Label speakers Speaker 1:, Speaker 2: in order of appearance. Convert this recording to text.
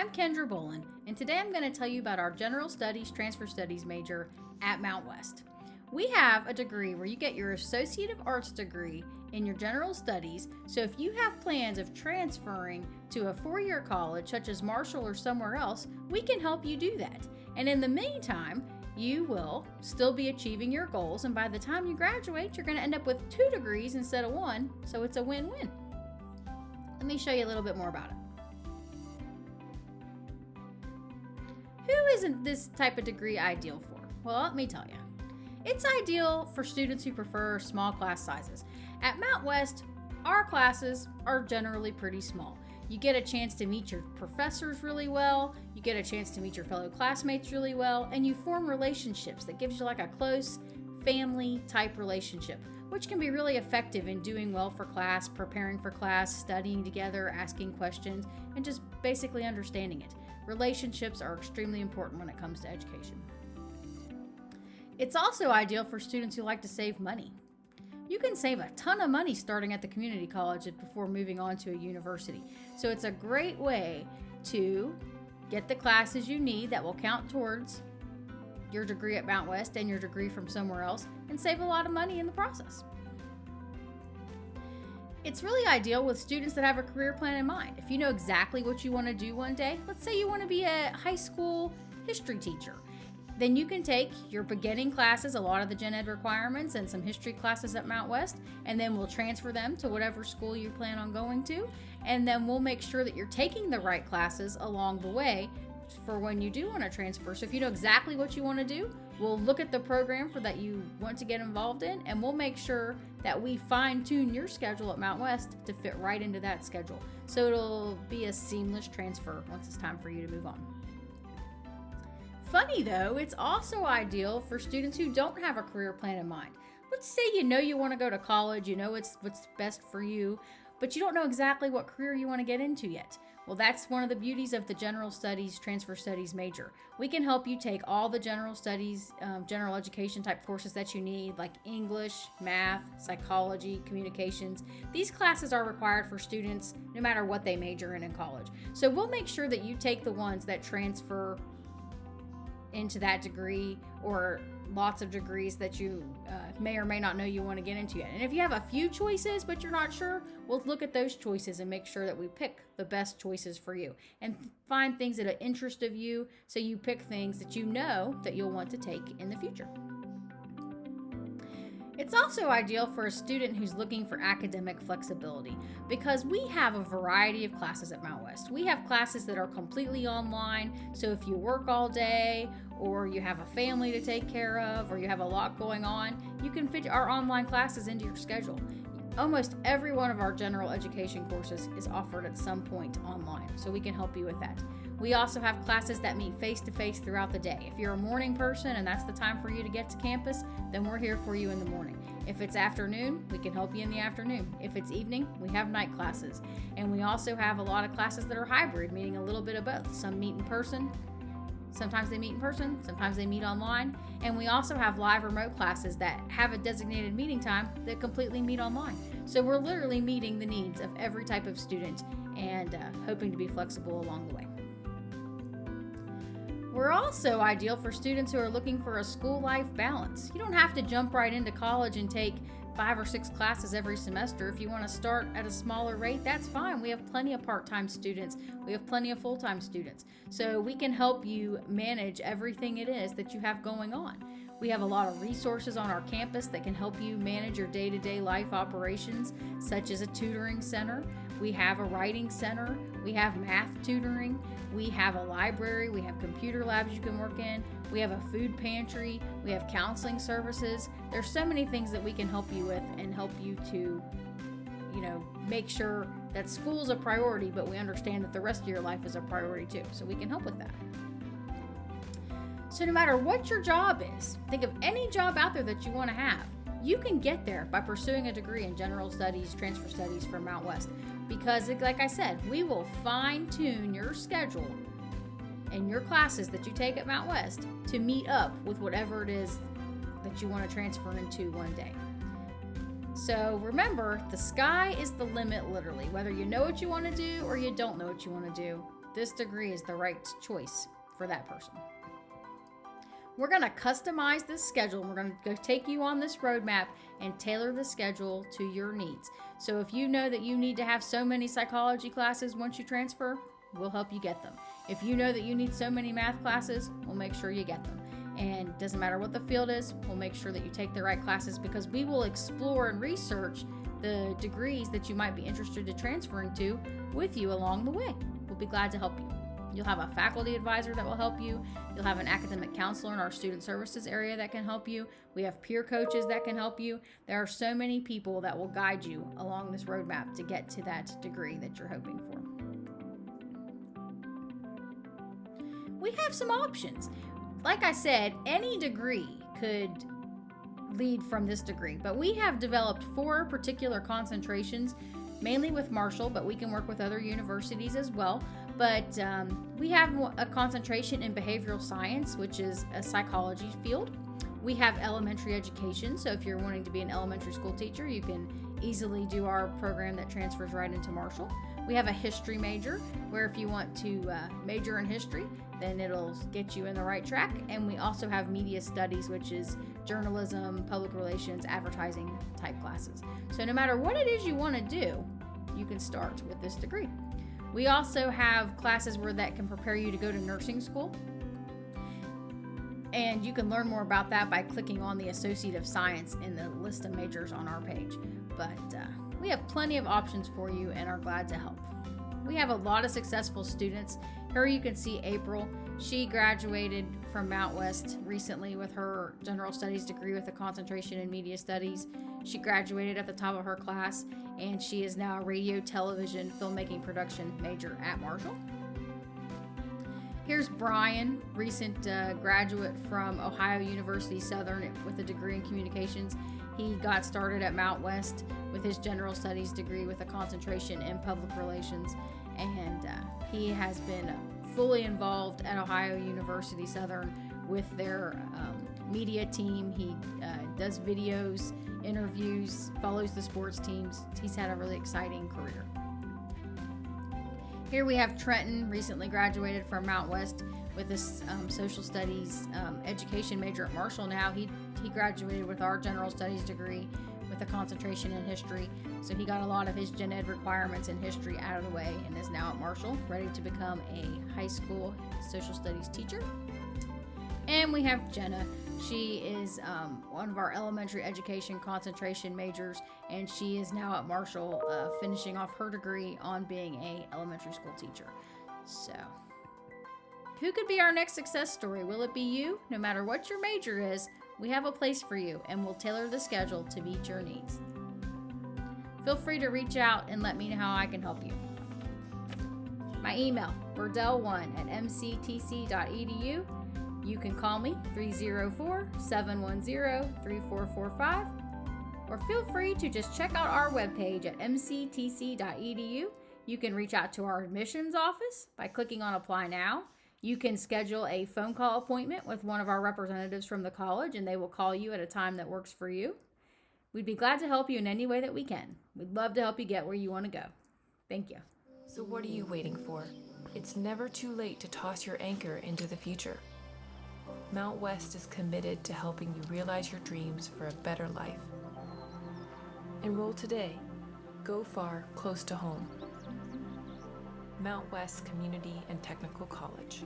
Speaker 1: I'm Kendra Bolin, and today I'm going to tell you about our General Studies Transfer Studies major at Mountwest. We have a degree where you get your Associate of Arts degree in your General Studies, so if you have plans of transferring to a four-year college such as Marshall or somewhere else, we can help you do that. And in the meantime, you will still be achieving your goals, and by the time you graduate, you're going to end up with 2 degrees instead of 1, so it's a win-win. Let me show you a little bit more about it. Who isn't this type of degree ideal for? Well, let me tell you. It's ideal for students who prefer small class sizes. At Mountwest, our classes are generally pretty small. You get a chance to meet your professors really well, you get a chance to meet your fellow classmates really well, and you form relationships that gives you like a close family type relationship, which can be really effective in doing well for class, preparing for class, studying together, asking questions, and just basically understanding it. Relationships are extremely important when it comes to education. It's also ideal for students who like to save money. You can save a ton of money starting at the community college before moving on to a university. So it's a great way to get the classes you need that will count towards your degree at Mountwest and your degree from somewhere else and save a lot of money in the process. It's really ideal with students that have a career plan in mind. If you know exactly what you want to do one day, let's say you want to be a high school history teacher, then you can take your beginning classes, a lot of the gen ed requirements, and some history classes at Mountwest, and then we'll transfer them to whatever school you plan on going to, and then we'll make sure that you're taking the right classes along the way for when you do want to transfer. So if you know exactly what you want to do, we'll look at the program for that you want to get involved in, and we'll make sure that we fine-tune your schedule at Mountwest to fit right into that schedule. So it'll be a seamless transfer once it's time for you to move on. Funny though, it's also ideal for students who don't have a career plan in mind. Let's say you know you want to go to college, you know what's best for you, but you don't know exactly what career you want to get into yet. Well, that's one of the beauties of the General Studies Transfer Studies major. We can help you take all the general studies, general education type courses that you need, like English, math, psychology, communications. These classes are required for students no matter what they major in college. So we'll make sure that you take the ones that transfer into that degree or lots of degrees that you may or may not know you want to get into yet. And if you have a few choices but you're not sure, we'll look at those choices and make sure that we pick the best choices for you and find things that are interest of you, so you pick things that you know that you'll want to take in the future. It's also ideal for a student who's looking for academic flexibility because we have a variety of classes at Mountwest. We have classes that are completely online, so if you work all day or you have a family to take care of or you have a lot going on, you can fit our online classes into your schedule. Almost every one of our general education courses is offered at some point online, so we can help you with that. We also have classes that meet face-to-face throughout the day. If you're a morning person and that's the time for you to get to campus, then we're here for you in the morning. If it's afternoon, we can help you in the afternoon. If it's evening, we have night classes. And we also have a lot of classes that are hybrid, meaning a little bit of both. Some meet in person, sometimes they meet in person, sometimes they meet online. And we also have live remote classes that have a designated meeting time that completely meet online. So we're literally meeting the needs of every type of student and hoping to be flexible along the way. We're also ideal for students who are looking for a school-life balance. You don't have to jump right into college and take 5 or 6 classes every semester. If you want to start at a smaller rate, that's fine. We have plenty of part-time students. We have plenty of full-time students. So we can help you manage everything it is that you have going on. We have a lot of resources on our campus that can help you manage your day-to-day life operations, such as a tutoring center. We have a writing center. We have math tutoring. We have a library. We have computer labs you can work in. We have a food pantry. We have counseling services. There's so many things that we can help you with and help you to, make sure that school's a priority, but we understand that the rest of your life is a priority too. So we can help with that. So no matter what your job is, think of any job out there that you want to have. You can get there by pursuing a degree in General Studies, Transfer Studies from Mountwest. Because, like I said, we will fine-tune your schedule and your classes that you take at Mountwest to meet up with whatever it is that you want to transfer into one day. So remember, the sky is the limit, literally. Whether you know what you want to do or you don't know what you want to do, this degree is the right choice for that person. We're going to customize this schedule. We're going to take you on this roadmap and tailor the schedule to your needs. So if you know that you need to have so many psychology classes once you transfer, we'll help you get them. If you know that you need so many math classes, we'll make sure you get them. And it doesn't matter what the field is, we'll make sure that you take the right classes, because we will explore and research the degrees that you might be interested in transferring to with you along the way. We'll be glad to help you. You'll have a faculty advisor that will help you. You'll have an academic counselor in our student services area that can help you. We have peer coaches that can help you. There are so many people that will guide you along this roadmap to get to that degree that you're hoping for. We have some options. Like I said, any degree could lead from this degree, but we have developed 4 particular concentrations, mainly with Marshall, but we can work with other universities as well. But we have a concentration in behavioral science, which is a psychology field. We have elementary education, so if you're wanting to be an elementary school teacher, you can easily do our program that transfers right into Marshall. We have a history major, where if you want to major in history, then it'll get you in the right track. And we also have media studies, which is journalism, public relations, advertising type classes. So no matter what it is you want to do, you can start with this degree. We also have classes that can prepare you to go to nursing school. And you can learn more about that by clicking on the Associate of Science in the list of majors on our page. But we have plenty of options for you and are glad to help. We have a lot of successful students. Here you can see April. She graduated from Mountwest recently with her general studies degree with a concentration in media studies. She graduated at the top of her class, and she is now a radio, television, filmmaking production major at Marshall. Here's Bryan, recent graduate from Ohio University Southern with a degree in communications. He got started at Mountwest with his general studies degree with a concentration in public relations, and he has been fully involved at Ohio University Southern with their media team. He does videos, interviews, follows the sports teams. He's had a really exciting career. Here we have Trenton, recently graduated from Mountwest with this social studies education major at Marshall now. He graduated with our general studies degree with a concentration in history. So he got a lot of his gen ed requirements in history out of the way and is now at Marshall, ready to become a high school social studies teacher. And we have Jennah. She is one of our elementary education concentration majors, and she is now at Marshall finishing off her degree on being a elementary school teacher. So who could be our next success story? Will it be you? No matter what your major is, we have a place for you, and we'll tailor the schedule to meet your needs. Feel free to reach out and let me know how I can help you. My email, burdell1@mctc.edu. You can call me 304-710-3445, or feel free to just check out our webpage at mctc.edu. You can reach out to our admissions office by clicking on Apply Now. You can schedule a phone call appointment with one of our representatives from the college, and they will call you at a time that works for you. We'd be glad to help you in any way that we can. We'd love to help you get where you want to go. Thank you.
Speaker 2: So what are you waiting for? It's never too late to toss your anchor into the future. Mountwest is committed to helping you realize your dreams for a better life. Enroll today. Go far, close to home. Mountwest Community and Technical College.